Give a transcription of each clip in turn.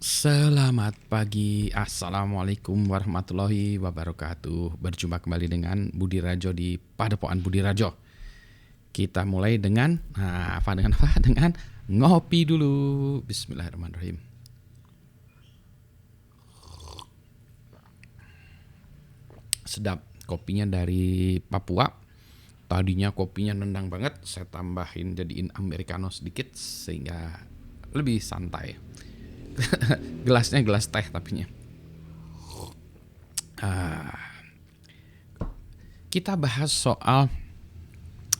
Selamat pagi, Assalamualaikum warahmatullahi wabarakatuh. Berjumpa kembali dengan Budi Rajo di Padepokan Budi Rajo. Kita mulai dengan, dengan apa? Dengan ngopi dulu. Bismillahirrahmanirrahim. Sedap, kopinya dari Papua. Tadinya kopinya nendang banget, saya tambahin jadiin americano sedikit sehingga lebih santai. Gelasnya gelas teh tapinya. Kita bahas soal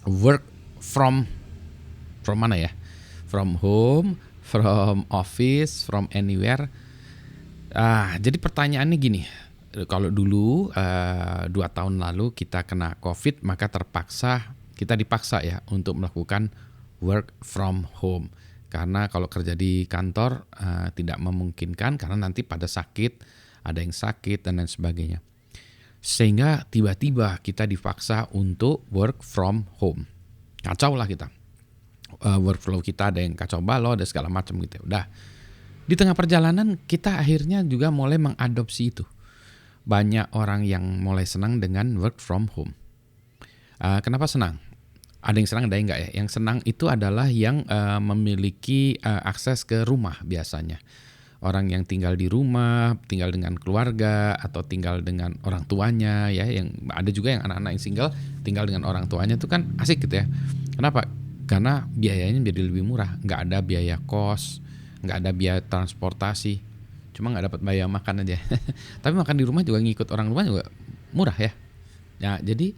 work from mana ya? From home, from office, from anywhere. Jadi pertanyaannya gini, kalau dulu 2 tahun lalu kita kena COVID, maka kita dipaksa ya untuk melakukan work from home. Karena kalau kerja di kantor tidak memungkinkan karena nanti pada sakit, ada yang sakit dan lain sebagainya. Sehingga tiba-tiba kita dipaksa untuk work from home. Kacau lah kita. Workflow kita ada yang kacau balau, ada segala macam gitu. Udah. Di tengah perjalanan kita akhirnya juga mulai mengadopsi itu. Banyak orang yang mulai senang dengan work from home. Kenapa senang? Ada yang senang, ada yang enggak ya. Yang senang itu adalah yang memiliki akses ke rumah biasanya. Orang yang tinggal di rumah, tinggal dengan keluarga atau tinggal dengan orang tuanya ya. Yang ada juga yang anak-anak yang single tinggal dengan orang tuanya itu kan asik gitu ya. Kenapa? Karena biayanya jadi lebih murah. Nggak ada biaya kos, nggak ada biaya transportasi. Cuma nggak dapat biaya makan aja. Tapi makan di rumah juga ngikut orang rumah juga murah ya. Ya jadi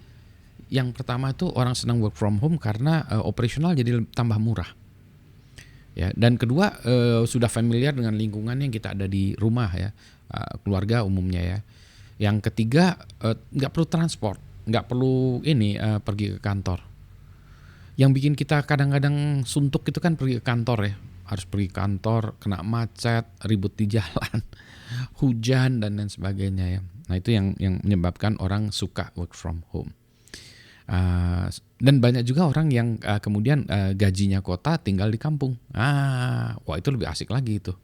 yang pertama itu orang senang work from home karena operasional jadi tambah murah. Ya, dan kedua sudah familiar dengan lingkungan yang kita ada di rumah ya, keluarga umumnya ya. Yang ketiga nggak perlu transport, nggak perlu pergi ke kantor. Yang bikin kita kadang-kadang suntuk itu kan pergi ke kantor ya, harus pergi ke kantor, kena macet, ribut di jalan, hujan dan lain sebagainya ya. Nah itu yang menyebabkan orang suka work from home. Dan banyak juga orang yang kemudian gajinya kota tinggal di kampung. Wah itu lebih asik lagi itu.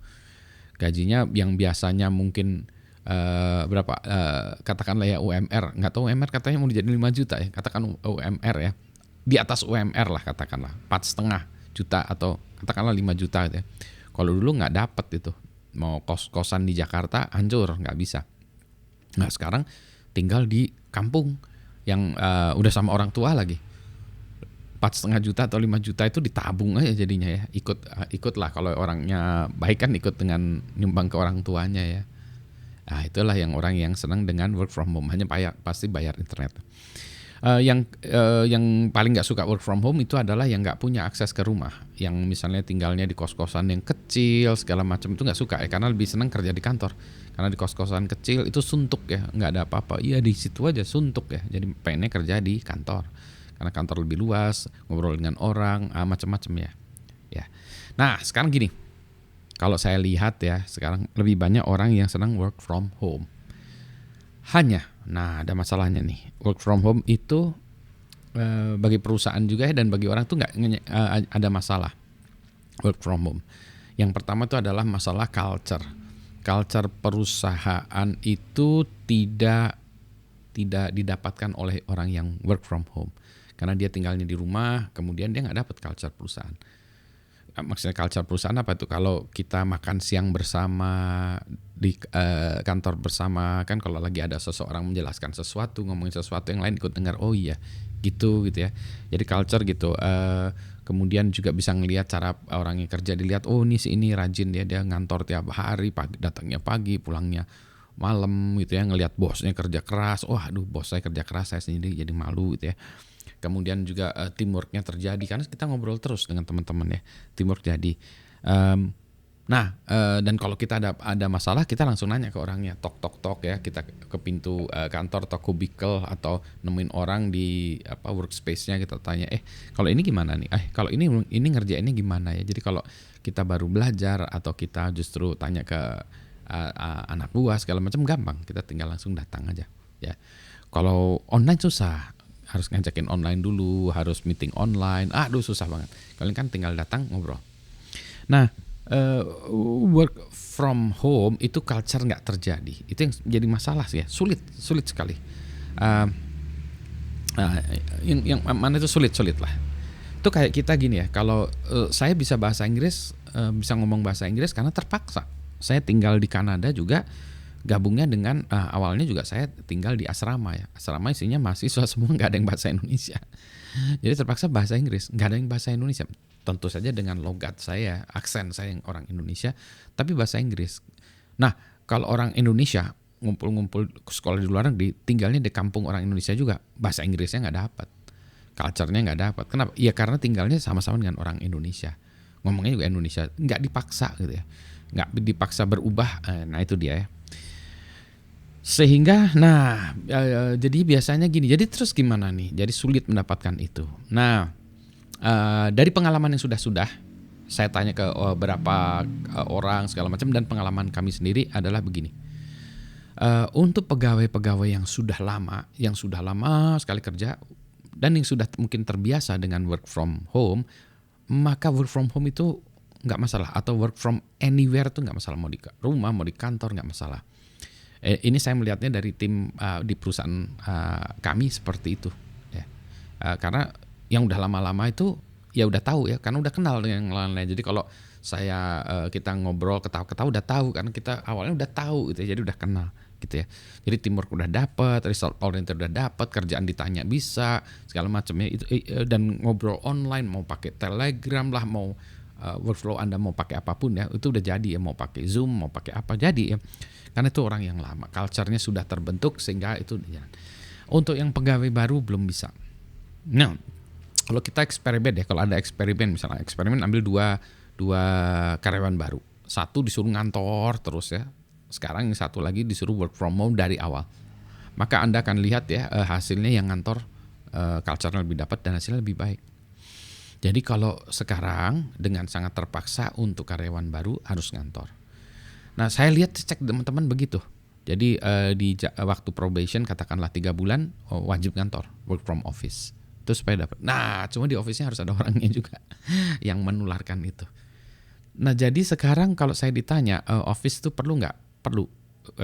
Gajinya yang biasanya mungkin berapa? Katakanlah ya UMR. Nggak tahu UMR katanya mau jadi 5 juta ya. Katakan UMR ya. Di atas UMR lah katakanlah. 4,5 juta atau katakanlah 5 juta gitu ya. Kalau dulu nggak dapet itu. Mau kos-kosan di Jakarta hancur, nggak bisa. Nah sekarang tinggal di kampung yang udah sama orang tua lagi, 4,5 juta atau 5 juta itu ditabung aja jadinya ya, ikut lah kalau orangnya baik kan ikut dengan nyumbang ke orang tuanya ya. Nah itulah yang orang yang senang dengan work from home, hanya pasti bayar internet. Yang paling nggak suka work from home itu adalah yang nggak punya akses ke rumah, yang misalnya tinggalnya di kos-kosan yang kecil segala macam itu nggak suka ya, karena lebih senang kerja di kantor. Karena di kos-kosan kecil itu suntuk ya, nggak ada apa-apa. Iya di situ aja suntuk ya. Jadi pengennya kerja di kantor. Karena kantor lebih luas, ngobrol dengan orang, macam-macam ya. Ya. Nah sekarang gini, kalau saya lihat ya sekarang lebih banyak orang yang senang work from home. Nah ada masalahnya nih. Work from home itu bagi perusahaan juga ya dan bagi orang tuh nggak ada masalah work from home. Yang pertama itu adalah masalah culture. Culture perusahaan itu tidak didapatkan oleh orang yang work from home karena dia tinggalnya di rumah, kemudian dia nggak dapat culture perusahaan. Maksudnya culture perusahaan apa itu? Kalau kita makan siang bersama di kantor bersama kan, kalau lagi ada seseorang menjelaskan sesuatu, ngomongin sesuatu, yang lain ikut dengar, oh iya gitu ya. Jadi culture gitu. Kemudian juga bisa ngelihat cara orang yang kerja, dilihat oh ini rajin dia ngantor tiap hari, datangnya pagi pulangnya malam gitu ya, ngelihat bosnya kerja keras, bos saya kerja keras, saya sendiri jadi malu gitu ya. Kemudian juga teamworknya terjadi karena kita ngobrol terus dengan teman-teman ya, teamwork jadi. Dan kalau kita ada masalah kita langsung nanya ke orangnya, tok ya, kita ke pintu kantor atau kubikel atau nemuin orang di workspace-nya, kita tanya kalau ini gimana nih, kalau ini ngerjainnya gimana ya. Jadi kalau kita baru belajar atau kita justru tanya ke anak buah segala macam gampang, kita tinggal langsung datang aja ya. Kalau online susah, harus ngajakin online dulu, harus meeting online, susah banget. Kalian kan tinggal datang ngobrol. Nah eh, work from home itu culture nggak terjadi. Itu yang jadi masalah sih ya. Sulit sekali. Eh, yang mana itu sulit lah. Itu kayak kita gini ya. Kalau saya bisa bahasa Inggris, bisa ngomong bahasa Inggris karena terpaksa. Saya tinggal di Kanada juga gabungnya dengan awalnya juga saya tinggal di asrama ya. Asrama isinya mahasiswa semua, nggak ada yang bahasa Indonesia. Jadi terpaksa bahasa Inggris, nggak ada yang bahasa Indonesia. Tentu saja dengan logat saya, aksen saya yang orang Indonesia, tapi bahasa Inggris. Nah, kalau orang Indonesia ngumpul-ngumpul sekolah di luar negeri, tinggalnya di kampung orang Indonesia juga, bahasa Inggrisnya nggak dapat, culture-nya nggak dapat. Kenapa? Ya karena tinggalnya sama-sama dengan orang Indonesia, ngomongnya juga Indonesia, nggak dipaksa gitu ya, nggak dipaksa berubah. Nah itu dia ya. Sehingga, nah jadi biasanya gini. Jadi terus gimana nih? Jadi sulit mendapatkan itu. Nah, dari pengalaman yang sudah saya tanya ke beberapa orang segala macam, dan pengalaman kami sendiri adalah begini. Untuk pegawai-pegawai yang sudah lama sekali kerja dan yang sudah mungkin terbiasa dengan work from home, maka work from home itu nggak masalah, atau work from anywhere itu nggak masalah, mau di rumah mau di kantor nggak masalah. Ini saya melihatnya dari tim di perusahaan kami seperti itu ya. Karena yang udah lama-lama itu ya udah tahu ya, karena udah kenal dengan yang lain-lain. Jadi kalau kita ngobrol ketawa-ketawa udah tahu, karena kita awalnya udah tahu gitu ya, jadi udah kenal gitu ya. Jadi teamwork udah dapat, result oriented udah dapat, kerjaan ditanya bisa segala macam ya itu, dan ngobrol online mau pakai Telegram lah, mau workflow Anda mau pakai apapun ya, itu udah jadi ya, mau pakai Zoom mau pakai apa jadi ya. Karena itu orang yang lama, culture-nya sudah terbentuk sehingga itu ya. Untuk yang pegawai baru belum bisa. Nah, kalau kita eksperimen ya, kalau ada eksperimen, misalnya eksperimen ambil dua karyawan baru, satu disuruh ngantor terus ya, sekarang yang satu lagi disuruh work from home dari awal, maka Anda akan lihat ya hasilnya yang ngantor culture-nya lebih dapat dan hasilnya lebih baik. Jadi kalau sekarang dengan sangat terpaksa untuk karyawan baru harus ngantor. Nah saya lihat cek teman-teman begitu. Jadi di waktu probation katakanlah 3 bulan wajib ngantor, work from office. Itu supaya dapat. Nah cuma di office-nya harus ada orangnya juga yang menularkan itu. Nah jadi sekarang kalau saya ditanya office itu perlu nggak? Perlu.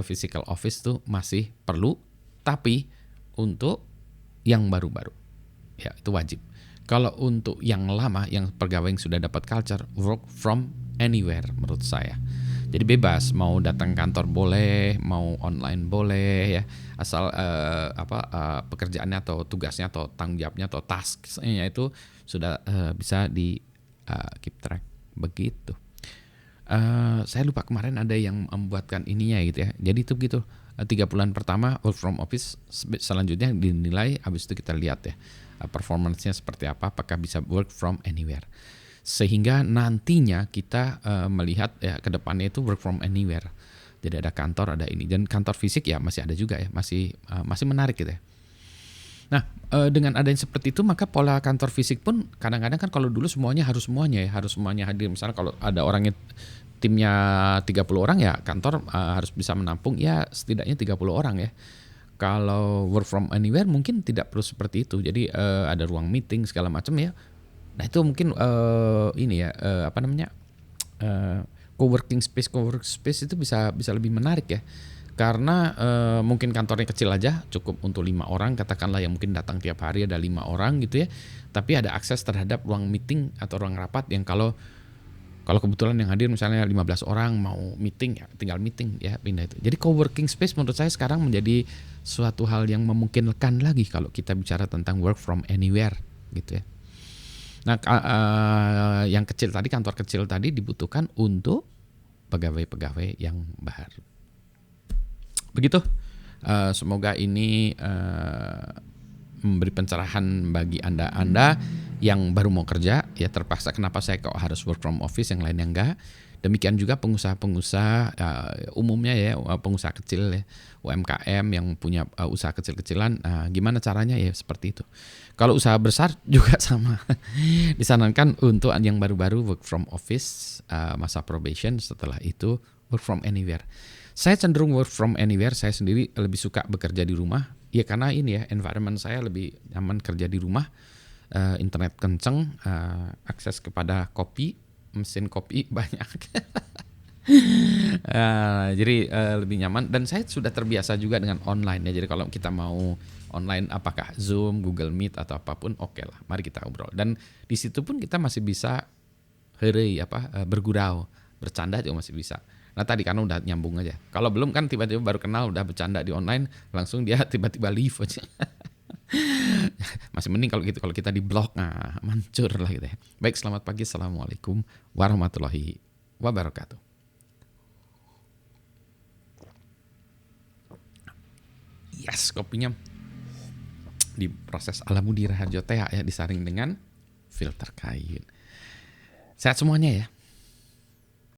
Physical office itu masih perlu, tapi untuk yang baru-baru ya itu wajib. Kalau untuk yang lama, yang pegawai yang sudah dapat culture, work from anywhere menurut saya. Jadi bebas, mau datang kantor boleh, mau online boleh ya, asal pekerjaannya atau tugasnya atau tanggung jawabnya atau tasknya itu sudah bisa di keep track begitu. Saya lupa kemarin ada yang membuatkan ininya gitu ya. Jadi itu begitu. 3 bulan pertama work from office, selanjutnya dinilai, habis itu kita lihat ya performance-nya seperti apa, apakah bisa work from anywhere. Sehingga nantinya kita melihat ya ke depannya itu work from anywhere. Jadi ada kantor, ada ini, dan kantor fisik ya masih ada juga ya, masih menarik gitu ya. Nah, dengan adanya seperti itu maka pola kantor fisik pun kadang-kadang kan, kalau dulu harus semuanya hadir. Misalnya kalau ada orangnya timnya 30 orang ya kantor harus bisa menampung ya setidaknya 30 orang ya. Kalau work from anywhere mungkin tidak perlu seperti itu. Jadi ada ruang meeting segala macam ya. Nah itu mungkin co-working space itu bisa lebih menarik ya. Karena mungkin kantornya kecil aja, cukup untuk 5 orang katakanlah, yang mungkin datang tiap hari ada 5 orang gitu ya. Tapi ada akses terhadap ruang meeting atau ruang rapat yang kalau kebetulan yang hadir misalnya 15 orang mau meeting ya tinggal meeting ya, pindah itu. Jadi co-working space menurut saya sekarang menjadi suatu hal yang memungkinkan lagi kalau kita bicara tentang work from anywhere gitu ya. Nah yang kecil tadi, kantor kecil tadi dibutuhkan untuk pegawai-pegawai yang baru. Begitu. Semoga ini memberi pencerahan bagi Anda yang baru mau kerja ya, terpaksa kenapa saya kok harus work from office, yang lainnya enggak. Demikian juga pengusaha-pengusaha umumnya ya, pengusaha kecil ya, UMKM yang punya usaha kecil-kecilan, gimana caranya ya seperti itu. Kalau usaha besar juga sama. Disarankan untuk yang baru-baru work from office masa probation, setelah itu work from anywhere. Saya cenderung work from anywhere, saya sendiri lebih suka bekerja di rumah. Ya karena ini ya, environment saya lebih nyaman kerja di rumah, internet kenceng, akses kepada kopi, mesin kopi banyak. Jadi lebih nyaman dan saya sudah terbiasa juga dengan online ya. Jadi kalau kita mau online apakah Zoom, Google Meet atau apapun oke lah. Mari kita ngobrol. Dan di situ pun kita masih bisa bergurau, bercanda juga masih bisa. Nah tadi karena udah nyambung aja. Kalau belum kan tiba-tiba baru kenal udah bercanda di online, langsung dia tiba-tiba leave aja. Masih mending kalau gitu, kalau kita di blog, nah mancur lah gitu ya. Baik, selamat pagi. Assalamualaikum warahmatullahi wabarakatuh. Yes, kopinya diproses ala Mudi Raharjo TH ya, disaring dengan filter kain. Sehat semuanya ya.